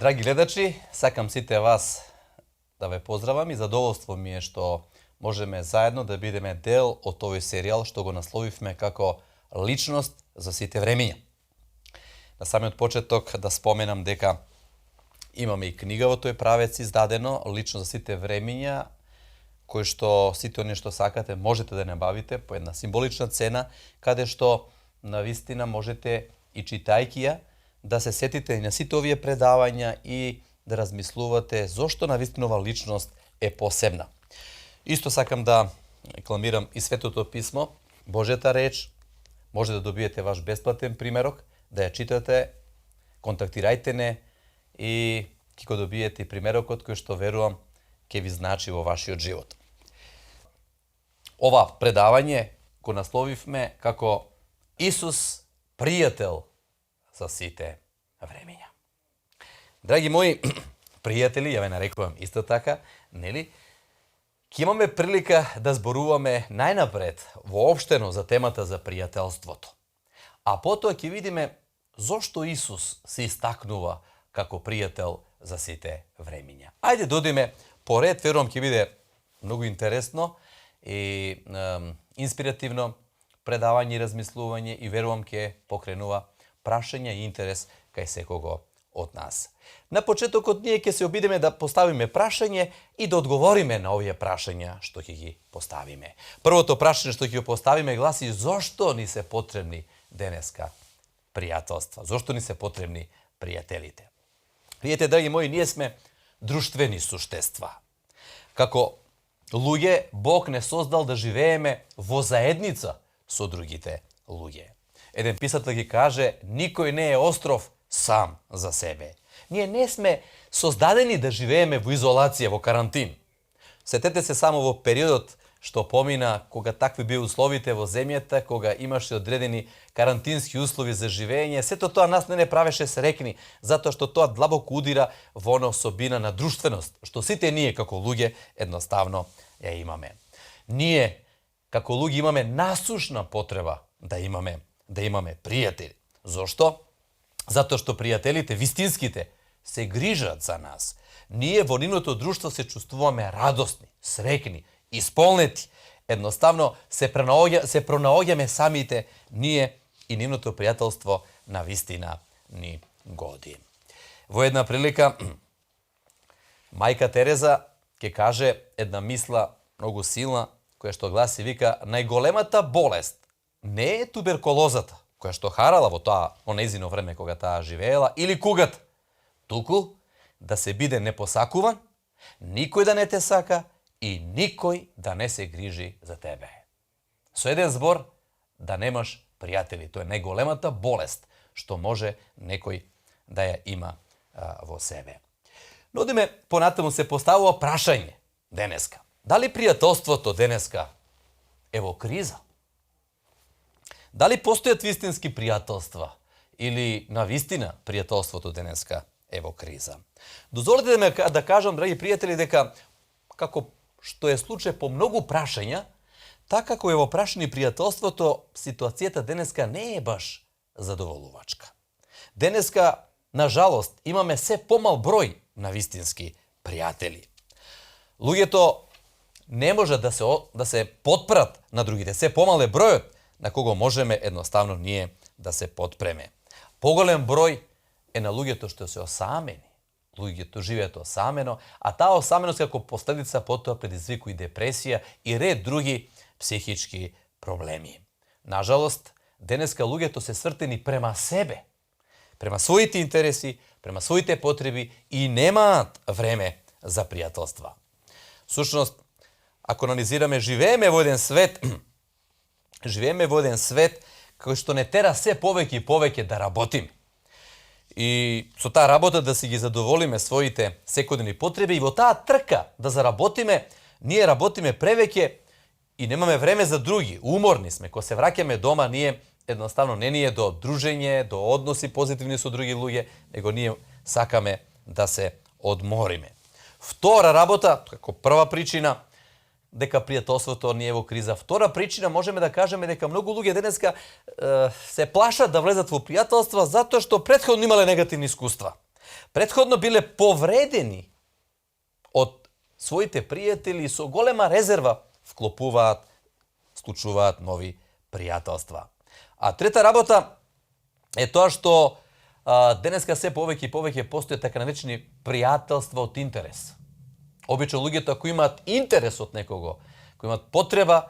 Драги гледачи, сакам сите вас да ве поздравам и задоволство ми е што можеме заедно да бидеме дел од овој серијал што го насловивме како личност за сите времиња. На самиот почеток да споменам дека имаме и книга во тој правец издадено, личност за сите времиња, кој што сите оние што сакате можете да набавите по една символична цена, каде што навистина можете и читајќи ја да се сетите на сите овие предавања и да размислувате зошто навистина ова личност е посебна. Исто сакам да рекламирам и Светото писмо, Божјата реч, може да добиете ваш бесплатен примерок, да ја читате, контактирајте не и ќе го добиете и примерокот кој што верувам ќе ви значи во вашиот живот. Ова предавање го насловивме како Исус пријател за сите времења. Драги мои пријатели, ја ве нарекувам исто така, нели? Ќе имаме прилика да зборуваме најнапред воопштено за темата за пријателството. А потоа ќе видиме зошто Исус се истакнува како пријател за сите времења. Ајде додиме поред, верувам ќе биде многу интересно и инспиративно предавање и размислување и верувам ќе покренува прашања и интерес кај секого од нас. На почетокот ние ќе се обидеме да поставиме прашање и да одговориме на овие прашања што ќе ги поставиме. Првото прашање што ќе го поставиме гласи зошто ни се потребни денеска пријателства? Зошто ни се потребни пријателите? Видете, драги мои, ние сме друштвени суштества. Како луѓе, Бог не создал да живееме во заедница со другите луѓе. Еден писател ги каже, никој не е остров сам за себе. Ние не сме создадени да живееме во изолација, во карантин. Сетете се само во периодот што помина, кога такви би условите во земјата, кога имаше одредени карантински услови за живење, сето тоа нас не правеше срекни, затоа што тоа длабоко удира во она особина на друштвеност, што сите ние како луѓе едноставно ја имаме. Ние како луѓе имаме насушна потреба да имаме пријатели. Зошто? Затоа што пријателите, вистинските, се грижат за нас. Ние во нивното друштво се чувствуваме радосни, срекни, исполнети. Едноставно се пронаоѓаме самите ние и нивното пријателство на вистина ни годи. Во една прилика мајка Тереза ќе каже една мисла многу силна, која што гласи, вика, најголемата болест не е туберкулозата, која што харала во тоа онезино време кога таа живеела, или кугата, туку да се биде непосакуван, никој да не те сака и никој да не се грижи за тебе. Со еден збор, да немаш пријатели. Тоа е најголемата болест што може некој да ја има во себе. Но одиме понатаму, се поставува прашање денеска. Дали пријателството денеска е во криза? Дали постојат вистински пријателства или на вистина пријателството денеска е во криза? Дозволете да кажам, драги пријатели, дека како што е случај по многу прашања, така како е во прашање пријателството, ситуацијата денеска не е баш задоволувачка. Денеска, на жалост, имаме се помал број на вистински пријатели. Луѓето не може да се потпрат на другите. Се помал е бројот на кого можеме едноставно ние да се потпреме. Поголем број е на луѓето што се осамени. Луѓето живеат осамено, а таа осаменост како последица потоа предизвикува и депресија и ред други психички проблеми. Нажалост, денеска луѓето се свртени према себе, према своите интереси, према своите потреби и немаат време за пријателства. Сушност, ако анализираме, живееме во еден свет кој што не тера се повеќе и повеќе да работиме. И со таа работа да си ги задоволиме своите секојдневни потреби и во таа трка да заработиме, ние работиме превеќе и немаме време за други. Уморни сме. Кога се враќаме дома, ние едноставно не ни е до дружење, до односи позитивни со други луѓе, него ние сакаме да се одмориме. Втора работа, како прва причина, дека пријателството не е во криза. Втора причина можеме да кажеме дека многу луѓе денеска се плашат да влезат во пријателства затоа што претходно имале негативни искуства. Предходно биле повредени од своите пријатели со голема резерва вклопуваат, склучуваат нови пријателства. А трета работа е тоа што денеска се повеќе и повеќе постојат така наречени пријателства од интерес. Обично луѓето кои имаат интерес од некого, кои имаат потреба,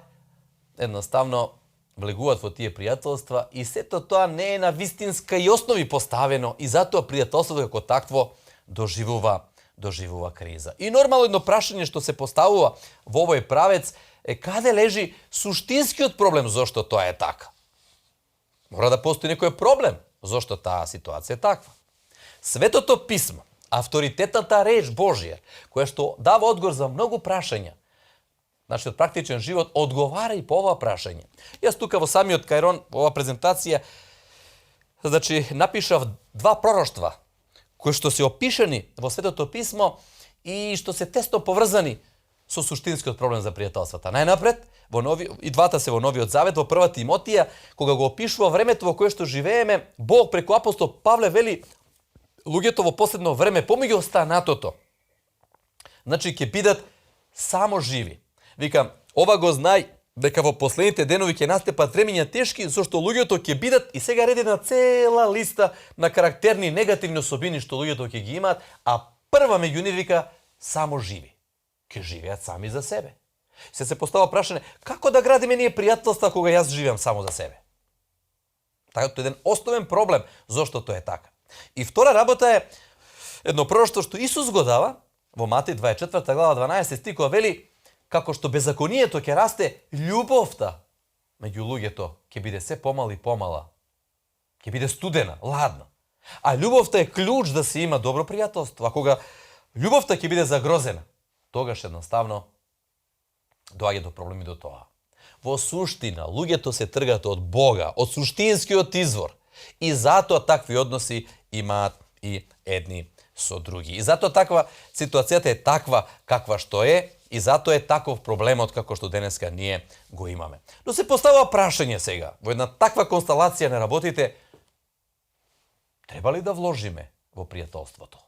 едноставно влегуваат во тие пријателства и сето тоа не е на вистинска и основи поставено и затоа пријателството како такво доживува криза. И нормално едно прашање што се поставува во овој правец е каде лежи суштинскиот проблем зошто тоа е така. Мора да постои некој проблем зошто таа ситуација е таква. Светото писмо, авторитетната реч Божја, која што дава одговор за многу прашања, нашиот практичен живот одговара и по ова прашање. Јас тука во самиот кајрон, во ова презентација, напишав два пророштва, кои што се опишани во Светото писмо и што се тесно поврзани со суштинскиот проблем за пријателствата. Најнапред, и двата се во Новиот Завет, во прва Тимотија, кога го опишува времето во кое што живееме, Бог преку апостол Павле вели луѓето во последно време, помеѓу останатото, ќе бидат само живи. Викам, ова го знај, дека во последните денови ќе настапат времиња тешки, зашто луѓето ќе бидат, и сега реди на цела листа на карактерни негативни особини што луѓето ќе ги имаат, а прва меѓу нив вика само живи. Ќе живеат сами за себе. Се постава прашање, како да градиме ние пријателства кога јас живеам само за себе? Тоа е еден основен проблем зошто тоа е така. И втора работа е едно пророштво што Исус го дава во Матеј 24 глава 12 стих, кога вели како што беззаконието ќе расте, љубовта меѓу луѓето ќе биде се помала и помала. Ќе биде студена, ладна. А љубовта е клjuč да се има добро пријателство. А кога љубовта ќе биде загрозена, тогаш едноставно доаѓа до проблеми до тоа. Во суштина, луѓето се тргаат од Бога, од суштинскиот извор. И затоа такви односи имаат и едни со други. И затоа таква ситуацијата е таква каква што е, и затоа е таков проблемот како што денеска ние го имаме. Но се поставува прашање сега, во една таква констелација на работите, треба ли да вложиме во пријателството?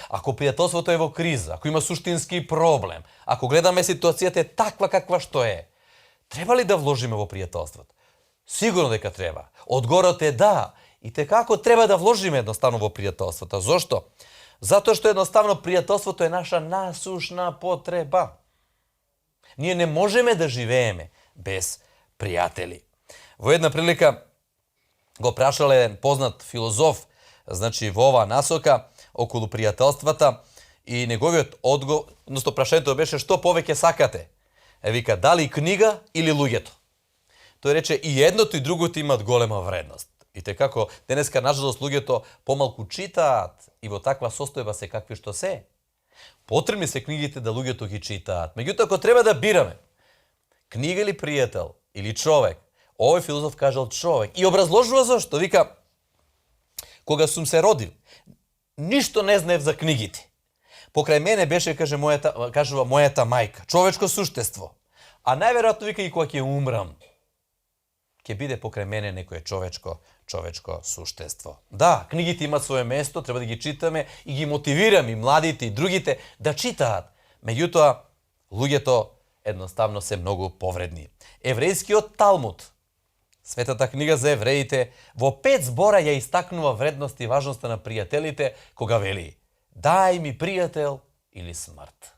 Ако пријателството е во криза, ако има суштински проблем, ако гледаме ситуацијата е таква каква што е, треба ли да вложиме во пријателството? Сигурно дека треба. Одговорот е да. И како треба да вложиме едноставно во пријателството. Зошто? Затоа што едноставно пријателството е наша насушна потреба. Ние не можеме да живееме без пријатели. Во една прилика го прашале еден познат филозоф, во оваа насока, околу пријателствата, и неговиот одговор, односно прашањето беше што повеќе сакате? Вика, дали книга или луѓето? Тој рече и едното и другото имаат голема вредност. И како денеска нажалост луѓето помалку читаат и во таква состојба се какви што се. Потребни се книгите да луѓето ги читаат. Меѓутоа, ако треба да бираме книга или пријател или човек, овој филозоф кажал човек и образложува зашто. Вика, кога сум се родил, ништо не знаев за книгите. Покрај мене беше, кажува мојата мајка, човечко суштество. А најверојатно вика и кога ќе умрам, ќе биде покрај мене некое човечко суштество. Да, книгите имаат свое место, треба да ги читаме и ги мотивираме и младите и другите да читаат. Меѓутоа, луѓето едноставно се многу повредни. Еврејскиот Талмуд, светата книга за евреите, во 5 збора ја истакнува вредност и важноста на пријателите, кога вели: дај ми пријател или смрт.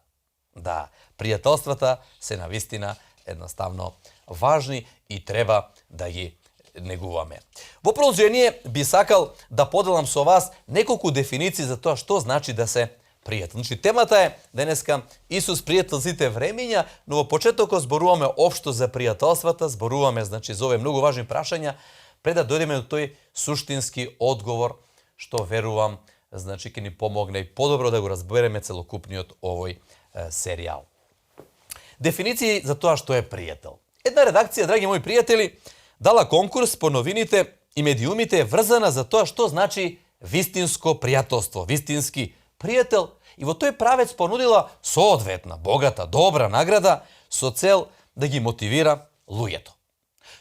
Да, пријателствата се навистина едноставно важни и треба да ги негуваме. Во продолжение би сакал да поделам со вас неколку дефиниции за тоа што значи да се пријател. Темата е денеска Исус пријател сите времиња, но во почетокот зборуваме општо за пријателствата, зборуваме за овие многу важни прашања, пред да дојдеме до тој суштински одговор што верувам ќе ни помогне и подобро да го разбереме целокупниот овој серијал. Дефиниции за тоа што е пријател. Една редакција, драги мои пријатели, дала конкурс по новините и медиумите врзана за тоа што значи вистинско пријателство, вистински пријател, и во тој правец понудила соодветна, богата, добра награда со цел да ги мотивира луѓето.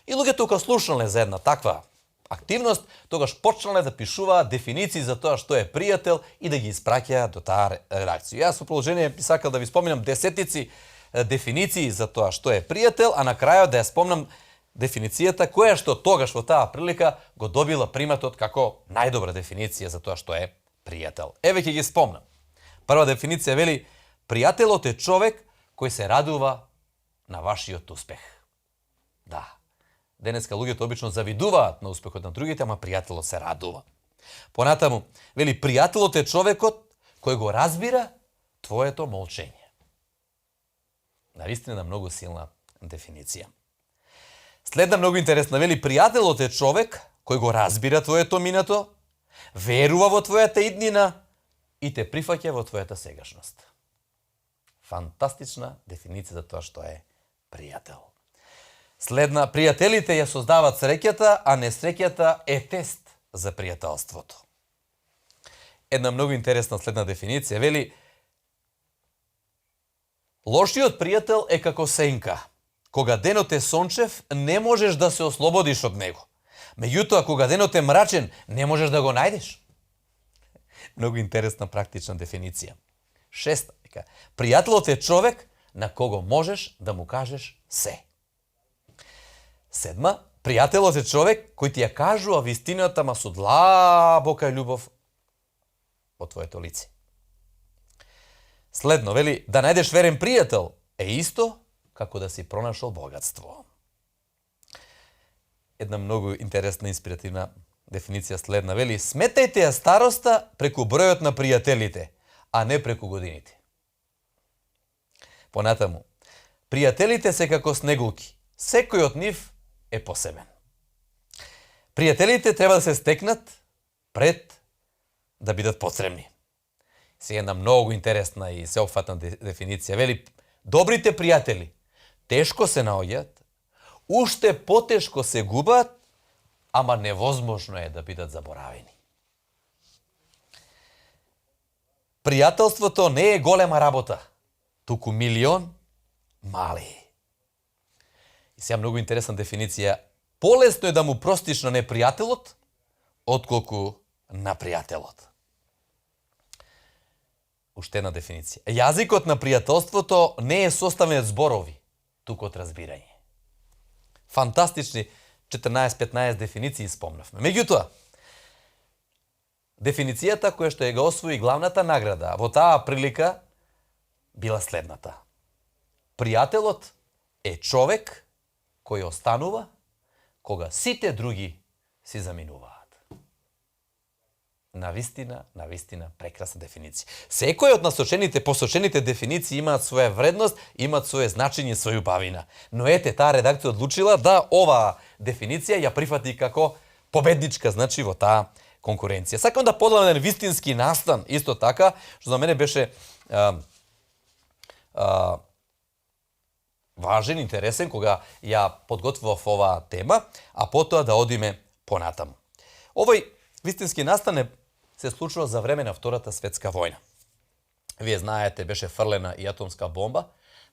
И луѓето кога слушнале за една таква активност, тогаш почнале да пишуваат дефиниции за тоа што е пријател и да ги испраќаат до таа редакција. Јас во продолжение би сакал да ви спомнам десетици дефиниции за тоа што е пријател, а на крајот да ја спомнам дефиницијата која што тогаш во таа прилика го добила приматот како најдобра дефиниција за тоа што е пријател. Еве ќе ги спомнам. Прва дефиниција вели: пријателот е човек кој се радува на вашиот успех. Да. Денеска луѓето обично завидуваат на успехот на другите, ама пријателот се радува. Понатаму, вели: пријателот е човекот кој го разбира твоето молчење. Навистина многу силна дефиниција. Следна многу интересна, вели: пријателот е човек кој го разбира твоето минато, верува во твојата иднина и те прифаќа во твојата сегашност. Фантастична дефиниција за тоа што е пријател. Следна, пријателите ја создават среќата, а несреќата е тест за пријателството. Една многу интересна следна дефиниција вели: лошиот пријател е како сенка. Кога денот е сончев, не можеш да се ослободиш од него. Меѓутоа, кога денот е мрачен, не можеш да го најдеш. Многу интересна практична дефиниција. Шеста, пријателот е човек на кого можеш да му кажеш се. Седма, пријателот е човек кој ти ја кажува вистината, ма со длабока љубов во твоето лице. Следно, вели: да најдеш верен пријател е исто како да си пронашол богатство. Една многу интересна, инспиративна дефиниција следна, вели: сметајте ја староста преку бројот на пријателите, а не преку годините. Понатаму, пријателите се како снегулки, секој од нив е посебен. Пријателите треба да се стекнат пред да бидат потребни. Сега една многу интересна и сеопфатна дефиниција, вели: добрите пријатели тешко се наоѓаат, уште потешко се губат, ама невозможно е да бидат заборавени. Пријателството не е голема работа, туку милион мали. И сега многу интересна дефиниција. Полесно е да му простиш на непријателот, отколку на пријателот. Уште една дефиниција. Јазикот на пријателството не е составен од зборови, туку од разбирање. Фантастични 14-15 дефиниции спомнавме. Меѓутоа, дефиницијата која што ја го освои главната награда во таа прилика била следната. Пријателот е човек кој останува кога сите други си заминуваат. Навистина прекрасна дефиниција. Секој од посочените дефиниции имаат своја вредност, имаат своје значење, своја убавина. Но ете, таа редакција одлучила да оваа дефиниција ја прифати како победничка, значи во таа конкуренција. Сакам да поделам еден вистински настан, исто така, што за мене беше важен, интересен, кога ја подготвував оваа тема, а потоа да одиме понатаму. Овој вистински настан се случува за време на Втората светска војна. Вие знаете, беше фрлена и атомска бомба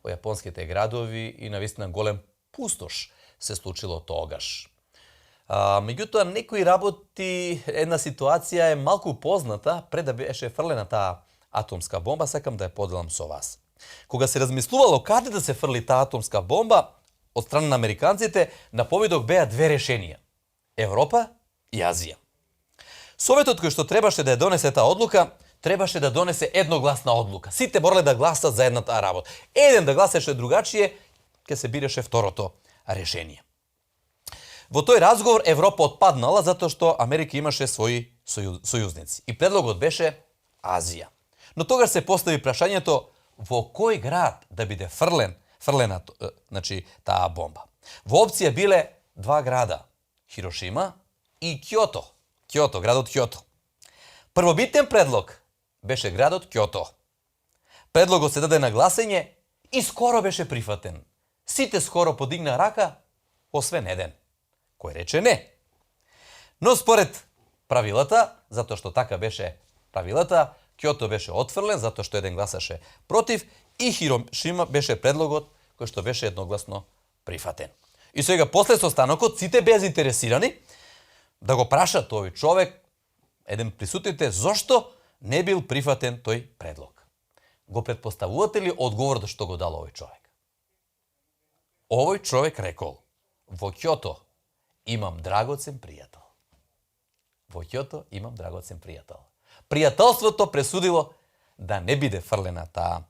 во јапонските градови и навистина голем пустош се случило тогаш. Меѓутоа, некои работи, една ситуација е малку позната пред да беше фрлена таа атомска бомба, сакам да ја поделам со вас. Кога се размислувало каде да се фрли таа атомска бомба, од страна на американците, на повидок беа две решенија: Европа и Азија. Советот кој што требаше да ја донесе таа одлука, требаше да донесе едногласна одлука. Сите морале да гласат за едната работа. Еден да гласеше другачие, ќе се бираше второто решение. Во тој разговор Европа отпаднала затоа што Америка имаше своји сојузници. И предлогот беше Азија. Но тогаш се постави прашањето во кој град да биде фрлена таа бомба. Во опција биле два града: Хирошима и Кјото. Градот Кјото. Првобитен предлог беше градот Кјото. Предлогот се даде на гласење и скоро беше прифатен. Сите скоро подигна рака, освен еден, кој рече не. Но според правилата, затоа што така беше правилата, Кјото беше отфрлен затоа што еден гласаше против и Хирошима беше предлогот кој што беше едногласно прифатен. И сега после состанокот сите беа заинтересирани да го праша тој човек, еден присутните, зошто не бил прифатен тој предлог? Го предпоставувате ли одговор да што го дал овој човек? Овој човек рекол, во Кјото имам драгоцен пријател. Во Кјото имам драгоцен пријател. Пријателството пресудило да не биде фрлена таа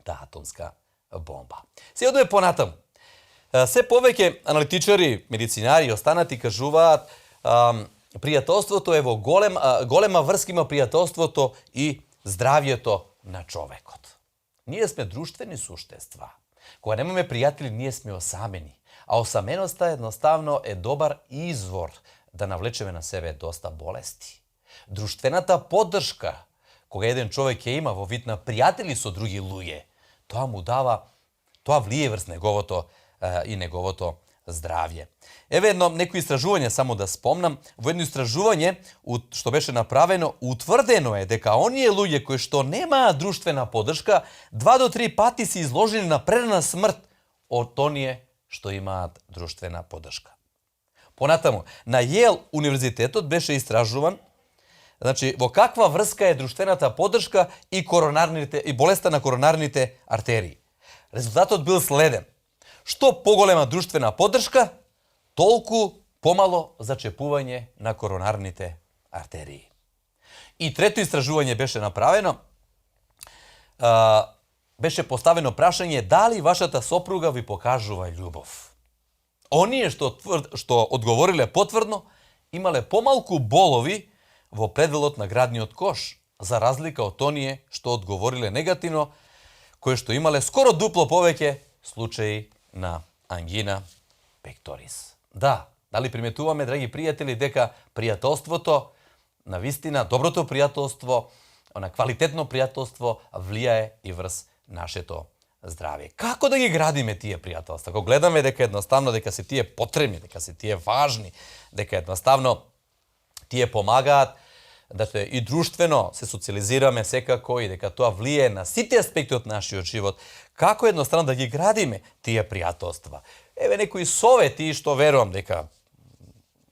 атомска бомба. Се одиме понатаму. Се повеќе аналитичари, медицинари и останати кажуваат пријателството е во голема врска има пријателството и здравјето на човекот. Ние сме друштвени суштества. Кога немаме пријатели, ние сме осамени. А осаменоста едноставно е добар извор да навлечеме на себе доста болести. Друштвената поддршка, кога еден човек ја има во вид на пријатели со други луѓе, тоа влие врз неговото здравје. Еве некои истражување, само да спомнам, во едно истражување што беше направено, утврдено е дека оние луѓе кои што немаат друштвена поддршка 2 до 3 пати се изложени на прерана смрт од оние што имаат друштвена поддршка. Понатаму, на Јел универзитетот беше истражуван во каква врска е друштвената поддршка и болеста на коронарните артерии. Резултатот бил следен. Што поголема друштвена поддршка, толку помало зачепување на коронарните артерии. И трето истражување беше направено, беше поставено прашање дали вашата сопруга ви покажува љубов. Оние што одговориле потврдно, имале помалку болови во пределот на градниот кош, за разлика од оние што одговориле негативно, кои што имале скоро дупло повеќе случаи на ангина пекторис. Да, дали приметуваме, драги пријатели, дека пријателството, навистина, доброто пријателство, квалитетно пријателство влијае и врз нашето здравје. Како да ги градиме тие пријателства? Кога гледаме дека едноставно дека се тие потребни, дека се тие важни, дека едноставно тие помагаат да и друштвено се социализираме секако и дека тоа влие на сите аспекти од нашиот живот. Како едноставно да ги градиме тие пријателства? Еве некои совети што верувам дека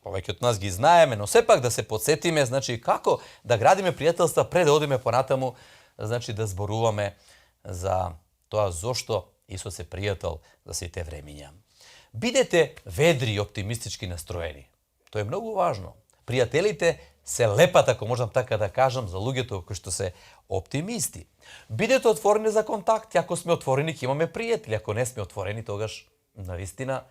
повеќе од нас ги знаеме, но сепак да се потсетиме, како да градиме пријателства пред да одиме понатаму, да зборуваме за тоа зошто Исус е пријател за сите времиња. Бидете ведри и оптимистички настроени. Тоа е многу важно. Пријателите се лепат, ако можам така да кажам, за луѓето кои што се оптимисти. Бидете отворени за контакти, ако сме отворени ќе имаме пријатели, ако не сме отворени, тогаш навистина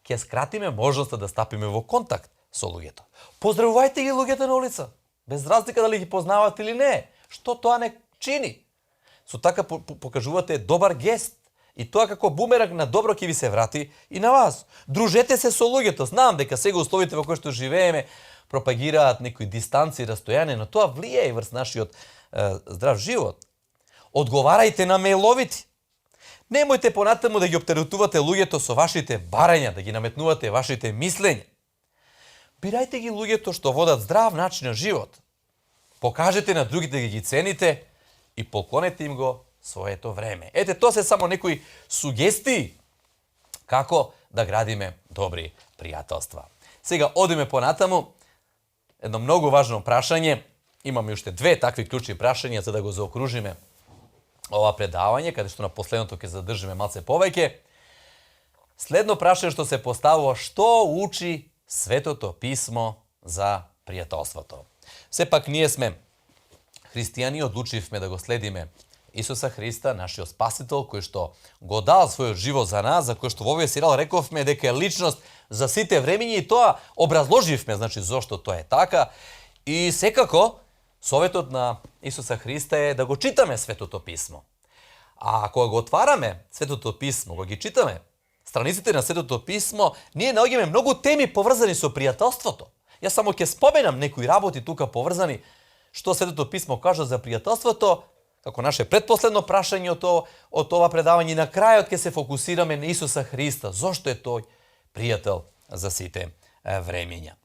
ќе скратиме можноста да стапиме во контакт со луѓето. Поздравувајте ги луѓето на улица, без разлика дали ги познавате или не. Што тоа не чини? Со така покажувате добар гест и тоа како бумеранг на добро ќе ви се врати и на вас. Дружете се со луѓето. Знам дека сега условите во кои што живееме пропагираат некои дистанци и растојање, но тоа влијае и врз нашиот здрав живот. Одговарајте на мејловите. Немојте понатаму да ги оптеретувате луѓето со вашите барања, да ги наметнувате вашите мислења. Бирајте ги луѓето што водат здрав начин на живот. Покажете на другите да ги цените и поклонете им го своето време. Ете, тоа се само некои сугестии како да градиме добри пријателства. Сега одиме понатаму. Едно многу важно прашање. Имаме уште 2 такви клучни прашања за да го заокружиме ова предавање, каде што на последното ќе задржиме малце повеќе. Следно прашање што се поставува: што учи Светото писмо за пријателството? Сепак ние сме христијани, одлучивме да го следиме Исуса Христа, нашиот Спасител, кој што го дал својот живот за нас, за кој што во овој серијал рековме дека е личност за сите времиња и тоа образложивме, зошто тоа е така. И секако, советот на Исуса Христа е да го читаме Светото писмо. А кога го отвараме Светото писмо, кога ги читаме страниците на Светото писмо, ние наоѓаме многу теми поврзани со пријателството. Јас само ќе споменам некои работи тука поврзани што Светото писмо кажа за пријателството, како наше предпоследно прашање од ова предавање, и на крајот ќе се фокусираме на Исуса Христа. Зошто е тој пријател за сите времиња?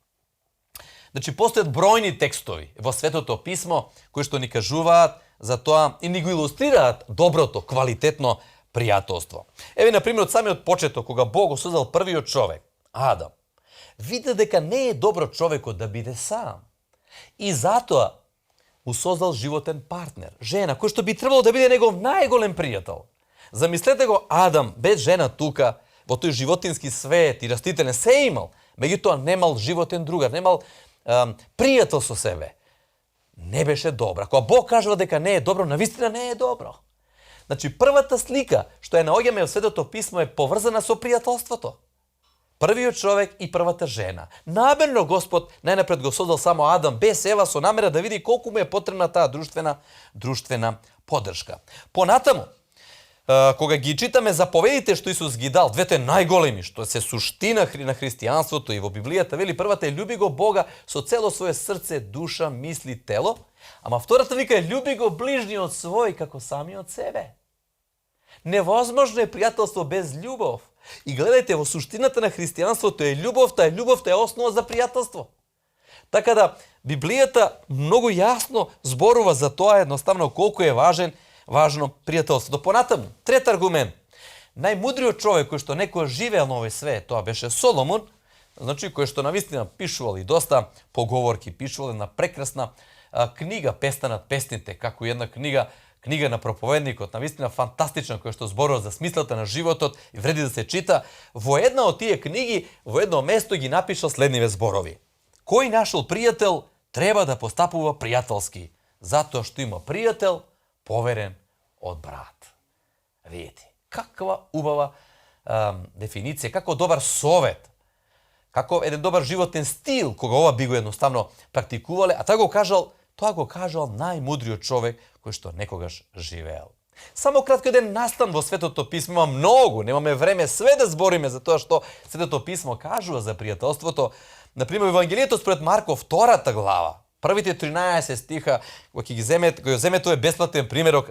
Постојат бројни текстови во Светото писмо кои што ни кажуваат за тоа и ни го илустрираат доброто, квалитетно пријателство. Еве, например, од самиот почеток, кога Бог го создал првиот човек, Адам, виде дека не е добро човекот да биде сам. И затоа му создал животен партнер, жена, кој што би требало да биде негов најголем пријател. Замислете го Адам без жена тука, во тој животински свет и растителен, се имал, меѓутоа немал животен другар, немал пријател со себе. Не беше добро. Кога Бог кажува дека не е добро, навистина не е добро. Значи, првата слика што ја наоѓаме во Светото писмо е поврзана со пријателството. Првиот човек и првата жена. Намерно Господ најнапред го создал само Адам без Ева со намера да види колку му е потребна таа друштвена поддршка. Понатаму, кога ги читаме заповедите што Исус ги дал, двете најголеми, што се суштина на христијанството и во Библијата, вели првата е љуби го Бога со цело свое срце, душа, мисли, тело, ама втората вика е љуби го ближниот свој како самиот себе. Невозможно е пријателство без љубов. И гледајте, во суштината на христијанството е љубовта е основа за пријателство. Така да, Библијата многу јасно зборува за тоа едноставно колку е важно пријателството. Понатаму, трет аргумент. Најмудриот човек кој што некој живеел на овој свет, тоа беше Соломон, значи кој што навистина пишувал и доста поговорки, пишувал една прекрасна книга Песна над песните, како една книга на проповедникот, навистина фантастична, која што зборува за смислата на животот и вреди да се чита. Во една од тие книги, во едно место ги напишал следниве зборови. Кој нашол пријател треба да постапува пријателски, затоа што има пријател поверен од брат. Видите, каква убава дефиниција, како добар совет, како еден добар животен стил, кога ова би го едноставно практикувале, а тоа го кажал најмудриот човек кој што некогаш живеел. Само кратко еден настан во Светото писмо, има многу, немаме време све да збориме за тоа што Светото писмо кажува за пријателството. Например, Евангелието според Марков, 2 глава, првите 13 стиха, кога го земете тој бесплатен примерок,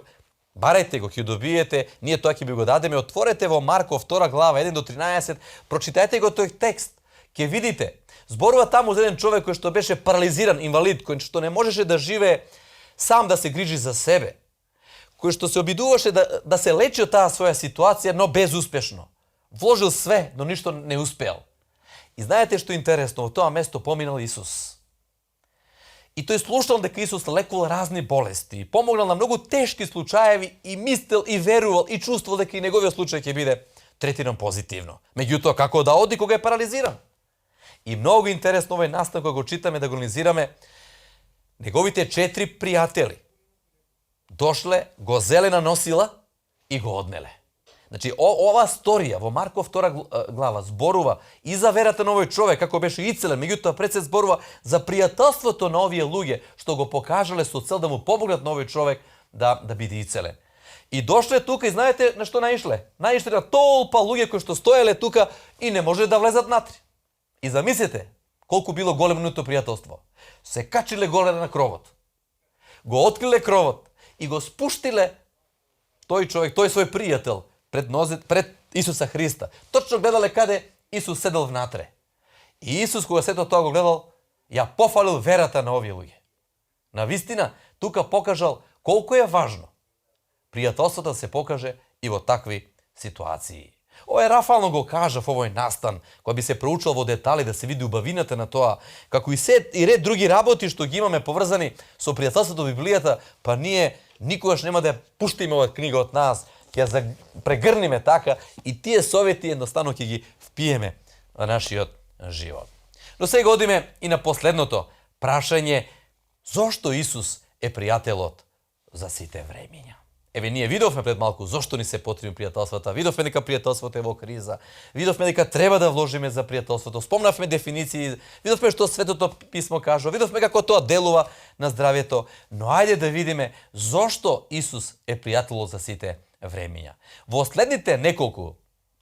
барајте го, ќе добиете, ние тоа ќе би го дадеме, отворете во Марков 2 глава, 1 до 13, прочитајте го тој текст, ќе видите. Зборува таму за еден човек кој што беше парализиран, инвалид, кој што не можеше да живее сам да се грижи за себе, кој што се обидуваше да се лечи од таа своја ситуација, но безуспешно. Вложил све, но ништо не успеал. И знаете што е интересно, во тоа место поминал Исус. И тој слушал дека Исус лекувал разни болести, помогнал на многу тешки случаеви и мислел и верувал и чувствувал дека и неговиот случај ќе биде третиран позитивно. Меѓутоа, како да оди кога е парализиран? И многу интересно овој настан кога го читаме, да го анализираме, неговите 4 пријатели дошле, го зеле на носила и го однеле. Значи, ова сторија во Марков 2 глава зборува и за верата на овој човек, како беше ицелен, меѓутоа пред се зборува за пријателството на овие луѓе, што го покажале со цел да му помогнат на овој човек да биде ицелен. И дошле тука и знаете на што наишле? Наишле на толпа луѓе кои што стоеле тука и не може да влезат натри. И замислете колку било големо нито пријателство. Се качиле горе на кровот. Го откриле кровот и го спуштиле тој човек, тој свој пријател пред Исуса Христа. Точно гледале каде Исус седел внатре. И Исус кога сето тоа го гледал, ја пофалил верата на овие луѓе. Навистина, тука покажал колку е важно пријателството да се покаже и во такви ситуации. Ова Рафално го кажа во овој настан, кој би се проучувал во детали да се види убавината на тоа, како и ред други работи што ги имаме поврзани со пријателството во Библијата, па ние никогаш нема да ја пуштиме оваа книга од нас, ќе ја прегрниме така и тие совети едноставно ќе ги впиеме на нашиот живот. Но сега одиме и на последното прашање, зошто Исус е пријателот за сите времиња? Еве, ние видовме пред малку зошто ни се потребни пријателствата, видовме дека пријателството е во криза, видовме дека треба да вложиме за пријателството, спомнавме дефиниции, видовме што Светото писмо кажува, видовме како тоа делува на здравјето, но ајде да видиме зошто Исус е пријателот за сите времиња. Во следните неколку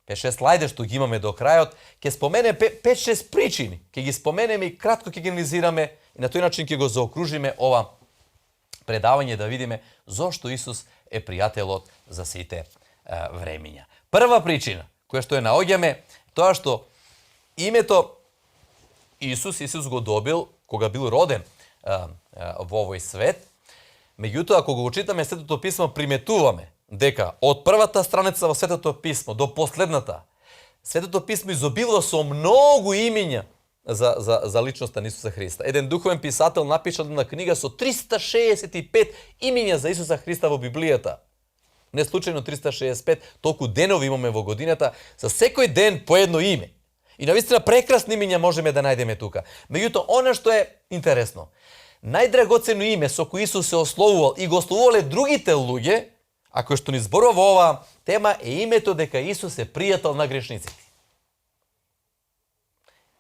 5-6 слајде што ги имаме до крајот, ќе споменеме 5-6 причини, ќе ги споменеме и кратко ќе ги анализираме и на тој начин ќе го заокружиме ова предавање да видиме зошто Исус е пријателот за сите времиња. Прва причина, која што ја наоѓаме, тоа што името Исус го добил кога бил роден во овој свет, меѓутоа кога го читаме Светото писмо приметуваме дека од првата страница во Светото писмо до последната, Светото писмо изобилува со многу имиња za ličnost Isusa Hrista. Jedan duhoven pisatelj napiše na knjiga со 365 именја за Исуса Христа во Библијата. Не случајно 365, толку денови имаме во годината, за секој ден по едно име. И навистина прекрасни имења можеме да најдеме тука. Меѓутоа, она што е интересно, најдрагоцено име со кој Исус се ословувал и го ословувале другите луѓе, а кој што ни зборува оваа тема, е името дека Исус е пријател на грешниците.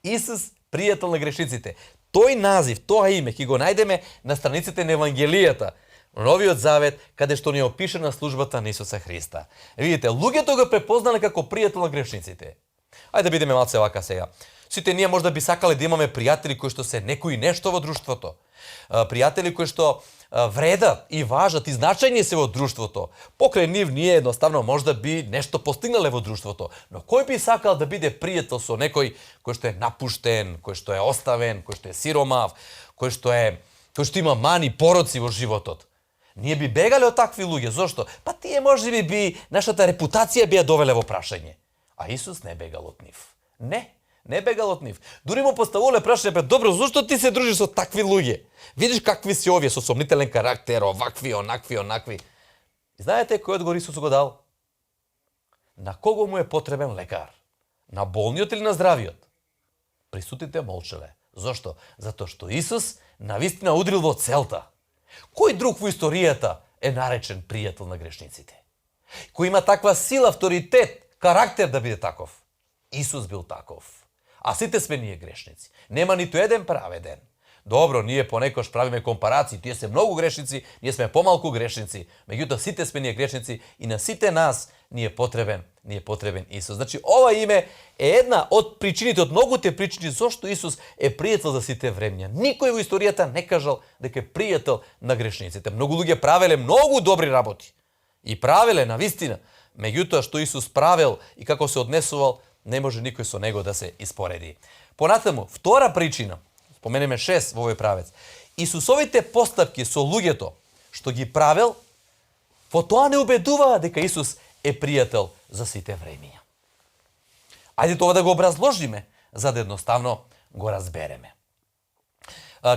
Исус, пријател на грешниците. Тој назив, тоа име, ќе го најдеме на страниците на Евангелијата, Новиот Завет, каде што ни опишена службата на Исуса Христа. Видите, луѓето го препознале како пријател на грешниците. Ајде да бидеме малце вака сега. Сите ние можда би сакале да имаме пријатели кои што се некои нешто во друштвото. Пријатели кои што вредат и важат и значајни се во друштвото. Покрај нив ние едноставно можда би нешто постигнале во друштвото. Но кој би сакал да биде пријател со некој кој што е напуштен, кој што е оставен, кој што е сиромав, кој што има мани, пороци во животот? Ние би бегале од такви луѓе. Зошто? Па тие можеби би нашата репутација би ја довеле во прашање. А Исус не бегал од нив. Не бегал од нив. Дури му поставувале прашање, добро, зошто ти се дружиш со такви луѓе? Видиш какви си овие, со сомнителен карактер, овакви, онакви. И знаете кој одговор Исус го дал? На кого му е потребен лекар? На болниот или на здравиот? Присутните молчеле. Зошто? Затоа што Исус навистина удрил во целта. Кој друг во историјата е наречен пријател на грешниците? Кој има таква сила, авторитет, карактер да биде таков? Исус бил таков. А сите сме ние грешници. Нема ниту еден праведен. Добро, ние понекош правиме компарации, тие се многу грешници, ние сме помалку грешници. Меѓутоа сите сме ние грешници и на сите нас ни е потребен Исус. Значи, ова име е една од причините, од многуте причини зошто Исус е пријател за сите времења. Никој во историјата не кажал дека е пријател на грешниците. Многу луѓе правеле многу добри работи. И правеле навистина. Меѓутоа што Исус правел и како се однесувал, не може никој со него да се испореди. Понатаму, втора причина, споменеме 6 во овој правец. Исусовите постапки со луѓето што ги правел, во тоа не убедуваа дека Исус е пријател за сите времења. Ајде тоа да го образложиме, за да едноставно го разбереме.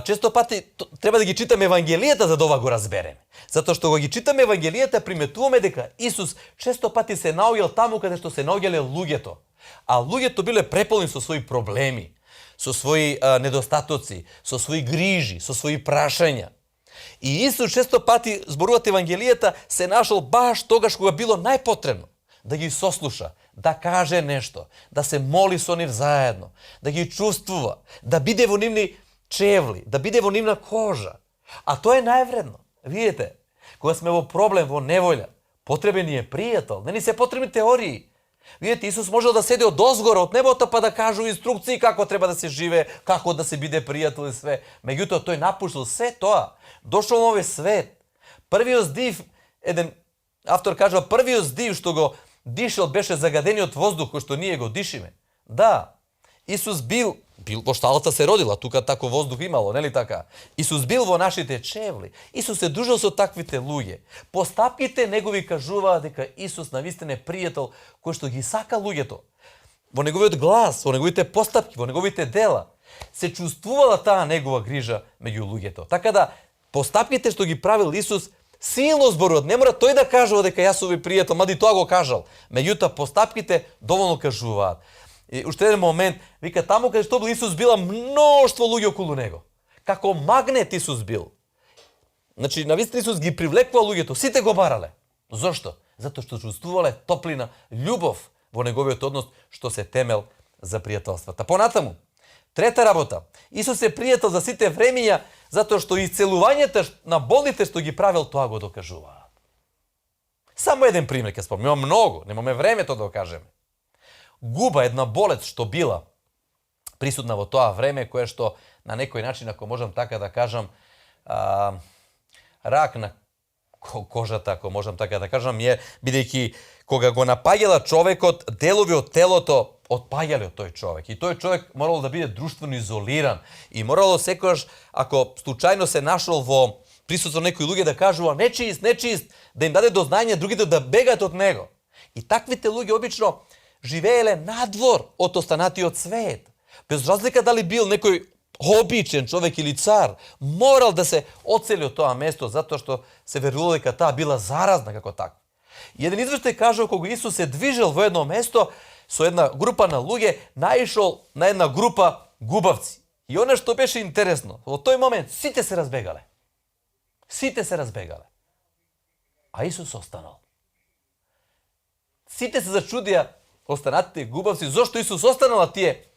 Често пати треба да ги читаме Евангелијата за да ова го разбереме. Затоа што го ги читаме Евангелијата, приметуваме дека Исус често пати се наоѓал таму каде што се наоѓале луѓето. А луѓето биле преполни со своји проблеми, со своји недостатоци, со своји грижи, со своји прашања. И Исус често пати, зборуват Евангелијата, се нашол баш тогаш кога било најпотребно да ги сослуша, да каже нешто, да се моли со нив заедно, да ги чувствува, да биде во нивни чевли, да биде во нивна кожа. А тоа е највредно. Видите, кога сме во проблем, во неволја, потребен ни е пријател, не ни се потребни теории. Видите, Исус можел да седи од озгора, од небото, па да кажу инструкции како треба да се живее, како да се биде пријател и све. Меѓутоа, тој напуштил се тоа. Дошол во овој свет. Првиот здив, еден автор кажува, првиот здив што го дишал беше загадениот воздух кој што ние го дишиме. Да, Исус бил во шталата се родила, тука тако воздух имало, нели така? Исус бил во нашите чевли. Исус се дружил со таквите луѓе. Постапките негови кажуваат дека Исус навистина е пријател кој што ги сака луѓето. Во неговиот глас, во неговите постапки, во неговите дела се чувствувала таа негова грижа меѓу луѓето. Така да постапките што ги правил Исус силно зборуваат. Не мора тој да кажува дека јас сум ви пријател, мади тоа го кажал. Меѓутоа постапките доволно кажуваат. И уште еден момент, вика, таму каде што бил Исус била мноштво луѓе околу него. Како магнет Исус бил. Значи, навистина Исус ги привлекува луѓето, сите го барале. Зошто? Затоа што чувствувале топлина, љубов во неговиот однос, што се темел за пријателствата. Понатаму, трета работа. Исус е пријател за сите времења, затоа што исцелувањето на болните што ги правил, тоа го докажуваат. Само еден пример ќе спомнам, има многу, немаме времето да го кажеме. Губа, една болест што била присутна во тоа време, кое што на некој начин, ако можам така да кажам, рак на кожата, ако можам така да кажам, е бидејќи кога го напаѓала човекот, делови од телото отпаѓале од тој човек. И тој човек морало да биде друштвено изолиран и морало секогаш, ако случајно се нашол во присуство некои луѓе да кажува нечист, да им даде до знање другите да бегаат од него. И таквите луѓе обично живееле надвор од останатиот свет. Bez razlika da li bil nekoj običan čovjek ili car, moral da se oceli od toga mesto zato što se verovalo da ta bila zarazna kako tako. Jedan izveštaj kaže kako Isus se dvižel vo jedno mesto, so jedna grupa na luge, naišao na jedna grupa gubavci. I ono što beše interesno, u toj moment site se razbegale. Site se razbegale. A Isus ostanal. Site se začudija ostanati gubavci, zašto Isus ostanala tije,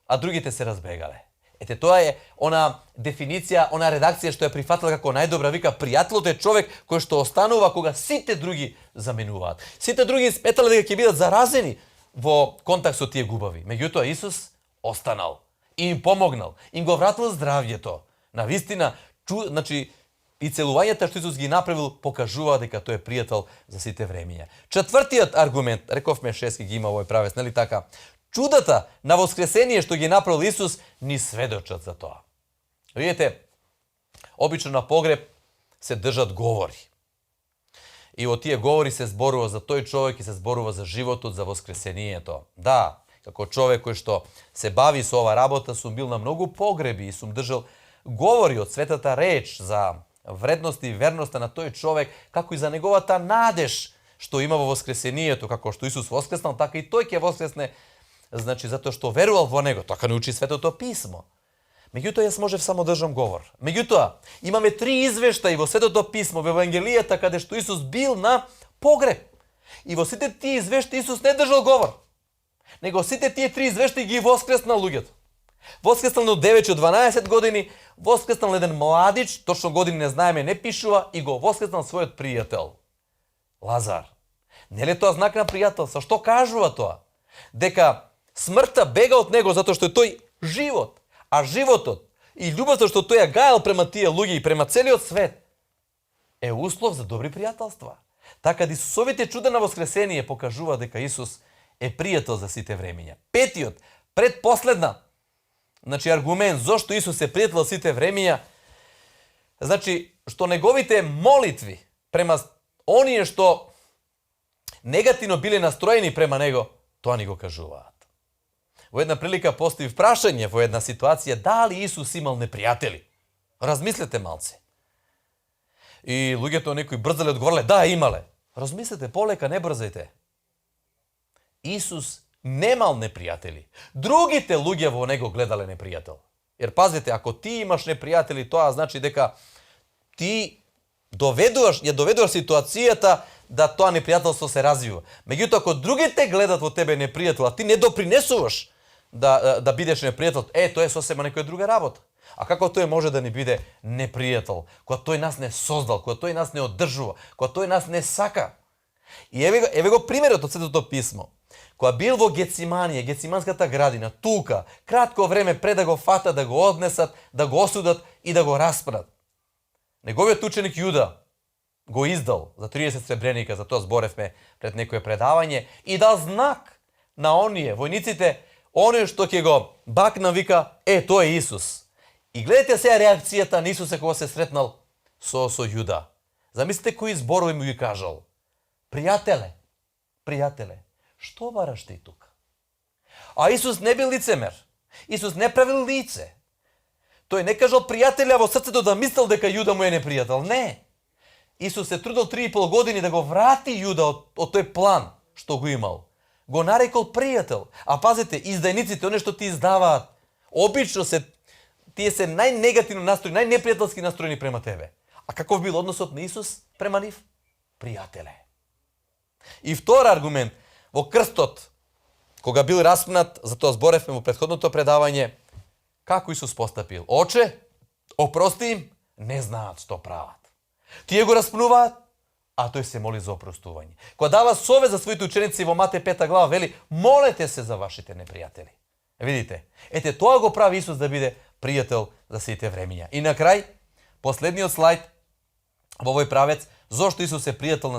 a drugite se razbegale. Ete, to je ona definicija, ona redakcija što je prihvatila kako najdobra vika prijatelj, to je čovjek koji što ostanuva, koga site drugi zamenuvat. Site drugi smetali da ga će biti zarazeni vo kontaktu tije gubavi. Međutim, Isus ostanal i im pomognal, im go vratilo zdravlje to. Na vistina, znači, i celuvanje što Isus gi napravil, pokažuva da to je prijatelj za site vremenja. Četvrtiят argument, rekov me šeski gi ima ovoj pravec, ne li taka, čudata na voskresenije što gi napravil Isus, ni svedočat za to. Vidite, obično na pogreb se držat govori. I od tije govori se zboruva za toj čovjek i se zboruva za životu, za voskresenije to. Da, kako čovjek koji što se bavi s ova rabota su bil na mnogu pogrebi i su držal govori od svetata reč za vrednosti i vernosti na toj čovjek, kako i za njegova ta nadež što ima vo voskresenije to, kako što Isus voskresnal, tako i toj ke voskresne, znači zato što veroval vo nego, tako ne uči sveto to pismo. Međutim, jes može samo držam govor. Međutim, imame 3 izveštaji vo sveto to pismo, v Evangelijata, kada što Isus bil na pogreb. I vo svite ti izveštaji Isus ne držal govor, nego svite tije 3 izveštaji gi voskresnal luѓето. Voskresnal od 9 od 12 godini, voskresnal jedan mladić, točno godini ne znajeme, ne pišuva, i go voskresnal svojot prijatelj. Lazar. Ne li to znak na prijateljstva? Što kažuva to? Deka smrta bega od nego zato što je to život. A životot i ljubav što to je gajal prema tije luѓе i prema celiот свет е услов за добри пријателства. Така да Исусовите чуда на воскресение покажува дека Исус е пријател за сите времења. Петиот, предпоследна, значи аргумент зошто Исус е пријател за сите времења, значи што неговите молитви према оние што негативно биле настроени према него, тоа ни го кажуваат. Во една прилика постои прашање во една ситуација дали Исус имал непријатели. Размислете малце. И луѓето некои брзале одговориле, да, имале. Размислете полека, не брзајте. Исус немал непријатели. Другите луѓе во него гледале непријател. Jer пазите, ако ти имаш непријатели, тоа значи дека ти доведуваш ситуацијата да тоа непријателство се развива. Меѓутоа, ако другите гледат во тебе непријател, а ти не допринесуваш да бидеш непријател, тоа е сосема некоја друга работа. А како тој може да ни биде непријател, кога тој нас не создал, кога тој нас не одржува, кога тој нас не сака? И еве го примерот од Светото писмо. Кога бил во Гециманија, Гециманската градина, тука, кратко време пред да го фатат, да го однесат, да го осудат и да го распрат. Неговиот ученик Јуда го издал за 30 сребреника, за тоа зборевме пред некое предавање, и дал знак на оние војниците, оние што ќе го бакна, вика, тоа е Исус. И гледате сега реакцијата на Исуса кога се сретнал со Јуда. Замислите кои зборови му ги кажал. Пријателе, што бараш ти тука? А Исус не бил лицемер. Исус не правил лице. Тој не кажал пријателја во срцето да мислел дека Јуда му е непријател. Не. Исус се трудил 3,5 години да го врати Јуда од тој план што го имал. Го нарекол пријател. А пазите, издајниците, оне што ти издаваат, обично тие се најнегативно настроени, најнепријателски настроени према тебе. А каков бил односот на Исус према нив? Пријателе. И втор аргумент, во крстот, кога бил распнат, за тоа зборевме во претходното предавање, како Исус постапил? Оче, опрости им, не знаат што прават. Тие го распнуваат, а тој се моли за опростување. Кога дава совет за своите ученици во Матеј 5 глава, вели, молете се за вашите непријатели. Видите, тоа го прави Исус да биде пријател за сите времења. И на крај, последниот слайд во овој правец, зошто Исус е пријател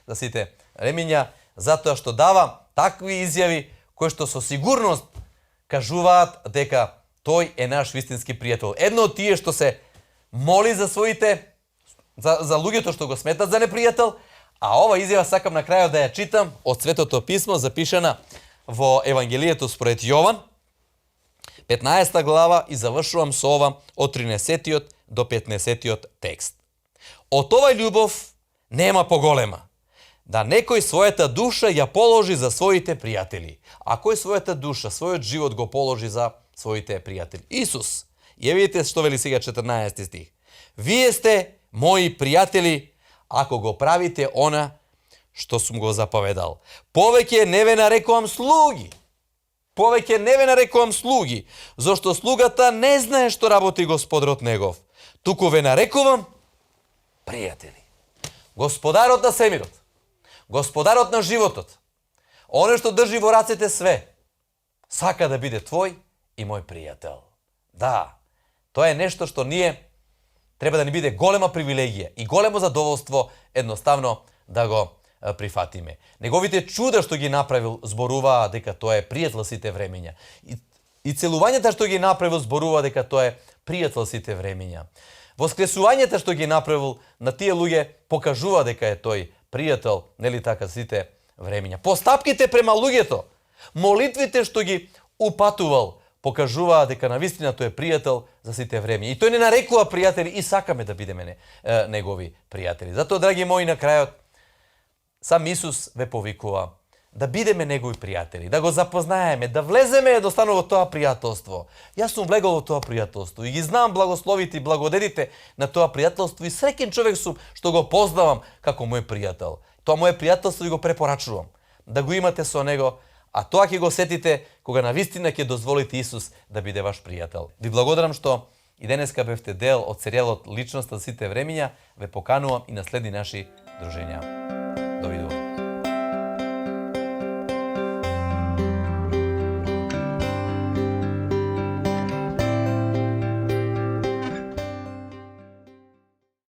за сите времења, затоа што дава такви изјави кои што со сигурност кажуваат дека тој е наш вистински пријател. Едно од тие што се моли за своите, за луѓето што го сметат за непријател, а ова изјава сакам на крајот да ја читам од Светото писмо, запишана во Евангелието според Јован, 15 глава и завршувам со ова од 13 до 15 текст. Од овај љубов нема поголема, да некој својата душа ја положи за своите пријатели. А кој својата душа, својот живот го положи за своите пријатели? Исус. Ја видите што вели сега 14 стих. Вие сте мои пријатели ако го правите она што сум го заповедал. Повеќе не ве нарекувам слуги. Повеќе не ве нарекувам слуги, зашто слугата не знае што работи господарот негов. Туку ве нарекувам пријатели. Господарот на семирот, господарот на животот, оне што држи во рацете све, сака да биде твој и мој пријател. Да, тоа е нешто што ние треба да ни биде голема привилегија и големо задоволство едноставно да го прифатиме. Неговите чуда што ги направил зборуваа дека тоа е пријател сите времења. И целувањата што ги направил зборува дека тоа е пријател сите времења. Воскресувањата што ги направил на тие луѓе покажува дека е тој пријател, нели така, сите времења. Постапките према луѓето, молитвите што ги упатувал, покажуваа дека навистина тој е пријател за сите времења. И тој не нарекува пријатели и сакаме да бидеме негови пријатели. Затоа, драги мои, на крајот сам Исус ве повикува да бидеме негови пријатели, да го запознаеме, да влеземе едноставно во тоа пријателство. Јас сум влегол во тоа пријателство и ги знам благословите и благодетите на тоа пријателство и среќен човек сум што го познавам како мој пријател. Тоа моје пријателство и го препорачувам да го имате со него, а тоа ќе го сетите кога навистина ќе дозволите Исус да биде ваш пријател. Ви благодарам што и денеска бевте дел од серијалот Личноста за сите времења. Ве поканувам и на следни наши дружења.